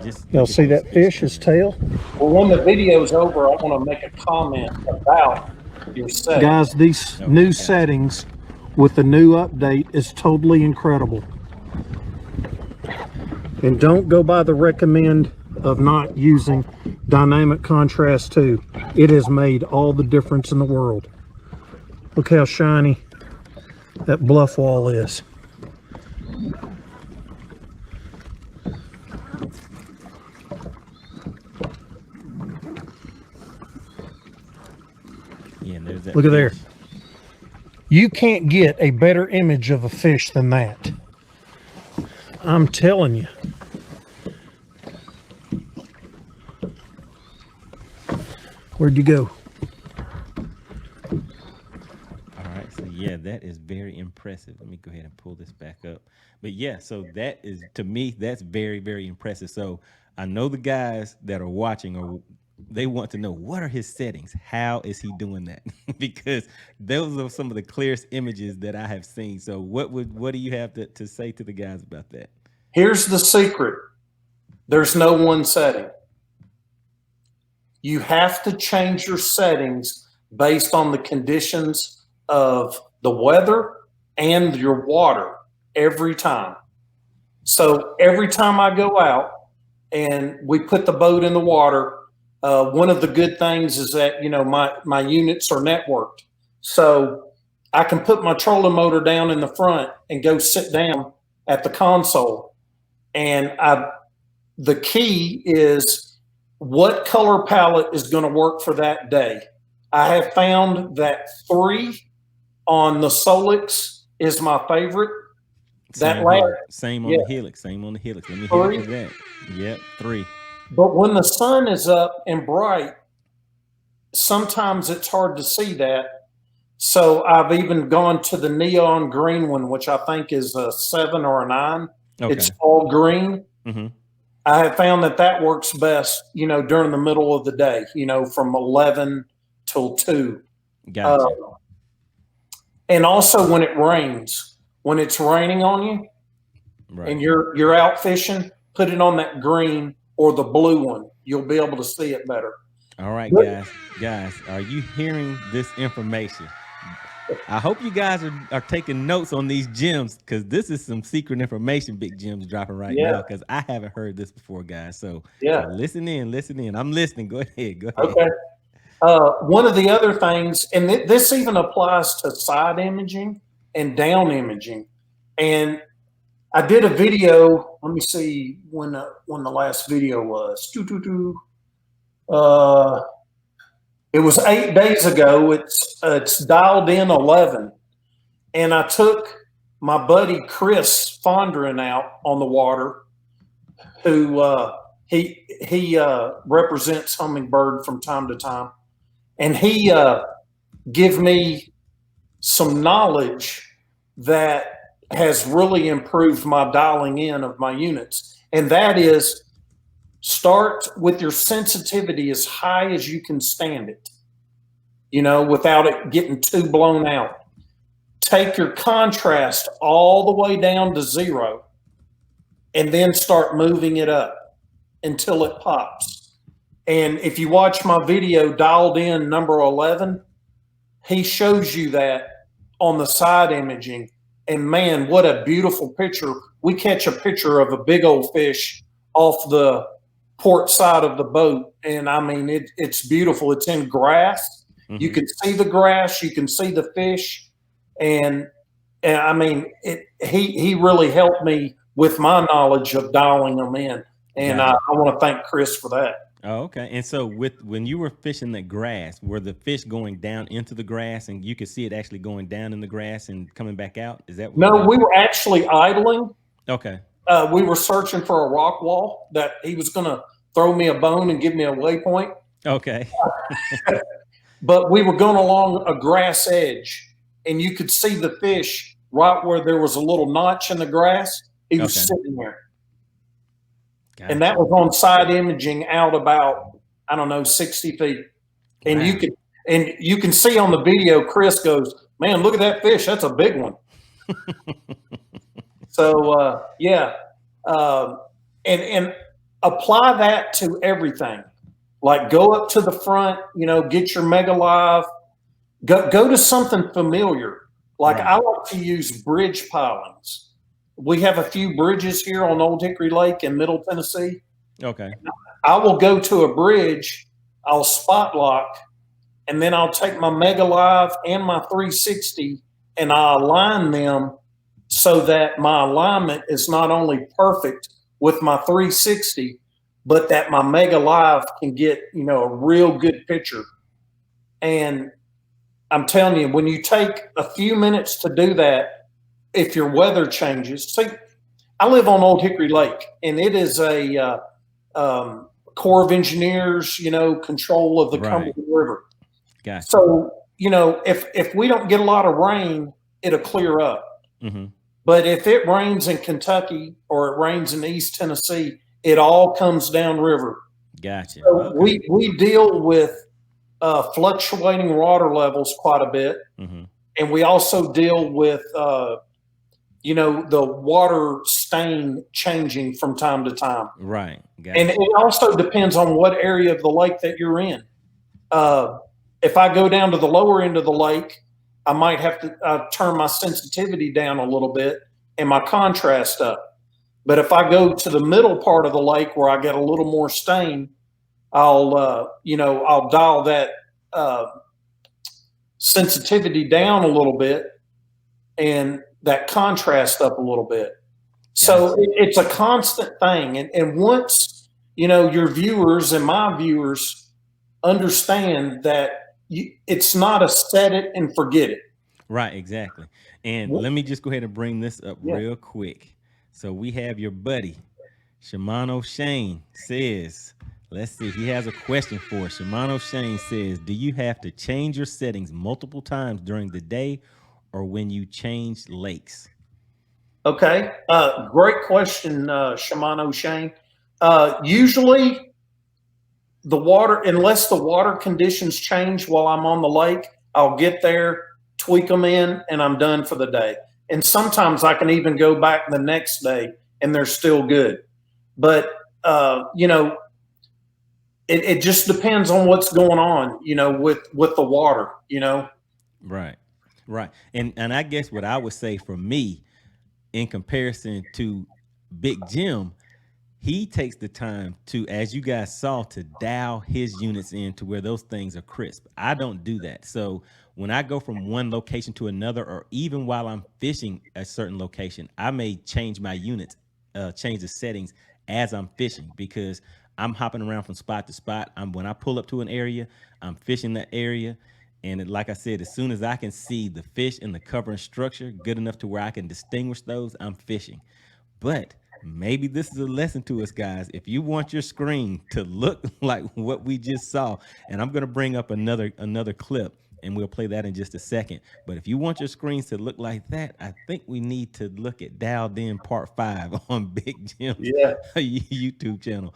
Just Y'all see that fish, his tail? Well, when the video's over, I want to make a comment about your setting. Guys, these new settings with the new update is totally incredible. And don't go by the recommend of not using dynamic contrast 2. It has made all the difference in the world. Look how shiny that bluff wall is. Yeah, there's that. Look at there. You can't get a better image of a fish than that. I'm telling you. Where'd you go? All right, so yeah, that is very impressive. Let me go ahead and pull this back up. But yeah, so that is, to me, that's very, very impressive. So I know the guys that are watching, or they want to know, what are his settings? How is he doing that? Because those are some of the clearest images that I have seen. So what do you have to say to the guys about that? Here's the secret. There's no one setting. You have to change your settings based on the conditions of the weather and your water every time. So every time I go out and we put the boat in the water, one of the good things is that, you know, my units are networked. So I can put my trolling motor down in the front and go sit down at the console. And the key is what color palette is going to work for that day. I have found that 3 on the Solix is my favorite. Same on the Helix. Same on the Helix. Let me hear it for that. Yep, 3. But when the sun is up and bright, sometimes it's hard to see that. So I've even gone to the neon green one, which I think is a 7 or a 9. Okay. It's all green. Mm-hmm. I have found that works best, you know, during the middle of the day, you know, from 11 till 2. Gotcha. And also when it rains, when it's raining on you, right, and you're out fishing, put it on that green or the blue one. You'll be able to see it better. All right, guys, are you hearing this information? I hope you guys are taking notes on these gems, because this is some secret information Big Jim's dropping right now, because I haven't heard this before, guys. So, so listen in. I'm listening. Go ahead. Okay. One of the other things, and this even applies to side imaging and down imaging. And I did a video. Let me see when the last video was. It was 8 days ago. It's dialed in 11, and I took my buddy Chris Fondren out on the water, who he represents Humminbird from time to time, and he give me some knowledge that has really improved my dialing in of my units, and that is, start with your sensitivity as high as you can stand it, you know, without it getting too blown out. Take your contrast all the way down to 0, and then start moving it up until it pops. And if you watch my video dialed in number 11, he shows you that on the side imaging. And man, what a beautiful picture. We catch a picture of a big old fish off the port side of the boat, and I mean it's beautiful. It's in grass. Mm-hmm. You can see the grass, you can see the fish, and I mean he really helped me with my knowledge of dialing them in, and I want to thank Chris for that. Oh, okay. And so when you were fishing the grass, were the fish going down into the grass, and you could see it actually going down in the grass and coming back out? Is that what No, we were actually idling. Okay. We were searching for a rock wall that he was going to throw me a bone and give me a waypoint. Okay. But we were going along a grass edge, and you could see the fish right where there was a little notch in the grass. He was sitting there. Gotcha. And that was on side imaging out about, I don't know, 60 feet. And you can see on the video, Chris goes, "Man, look at that fish. That's a big one." So, and apply that to everything. Like go up to the front, you know, get your Mega Live, go to something familiar. Like Right. I like to use bridge pilings. We have a few bridges here on Old Hickory Lake in Middle Tennessee. Okay. I will go to a bridge, I'll spot lock, and then I'll take my Mega Live and my 360 and I align them so that my alignment is not only perfect with my 360, but that my Mega Live can get, you know, a real good picture. And I'm telling you, when you take a few minutes to do that, if your weather changes, see, I live on Old Hickory Lake, and it is a Corps of Engineers, you know, control of the Right. Cumberland River. Gotcha. So, you know, if we don't get a lot of rain, it'll clear up. Mm-hmm. But if it rains in Kentucky or it rains in East Tennessee, it all comes down river. Gotcha. So Okay. we deal with fluctuating water levels quite a bit, Mm-hmm. and we also deal with you know, the water stain changing from time to time. Right. And Gotcha. it also depends on what area of the lake that you're in. If I go down to the lower end of the lake, I might have to turn my sensitivity down a little bit and my contrast up. But if I go to the middle part of the lake where I get a little more stain, you know, I'll dial that sensitivity down a little bit and that contrast up a little bit. So Gotcha. it's a constant thing. And once, you know, your viewers and my viewers understand that it's not a set it and forget it. Right, exactly. And let me just go ahead and bring this up Yeah. real quick. So we have your buddy, Shimano Shane says, let's see, he has a question for us. Shimano Shane says, do you have to change your settings multiple times during the day or when you change lakes? Okay. Great question, Shimano Shane. Usually the water, unless the water conditions change while I'm on the lake, I'll get there, tweak them in, and I'm done for the day. And sometimes I can even go back the next day and they're still good. But, you know, it just depends on what's going on, you know, with the water, you know. Right. Right. And I guess what I would say for me in comparison to Big Jim, he takes the time to, as you guys saw, to dial his units in to where those things are crisp. I don't do that. So when I go from one location to another, or even while I'm fishing a certain location, I may change my units, change the settings as I'm fishing, because I'm hopping around from spot to spot. When I pull up to an area, I'm fishing that area. And like I said, as soon as I can see the fish and the covering structure good enough to where I can distinguish those, I'm fishing. But maybe this is a lesson to us, guys. If you want your screen to look like what we just saw, and I'm going to bring up another clip, and we'll play that in just a second. But if you want your screens to look like that, I think we need to look at Dialed In Part 5 on Big Jim's Yeah. YouTube channel.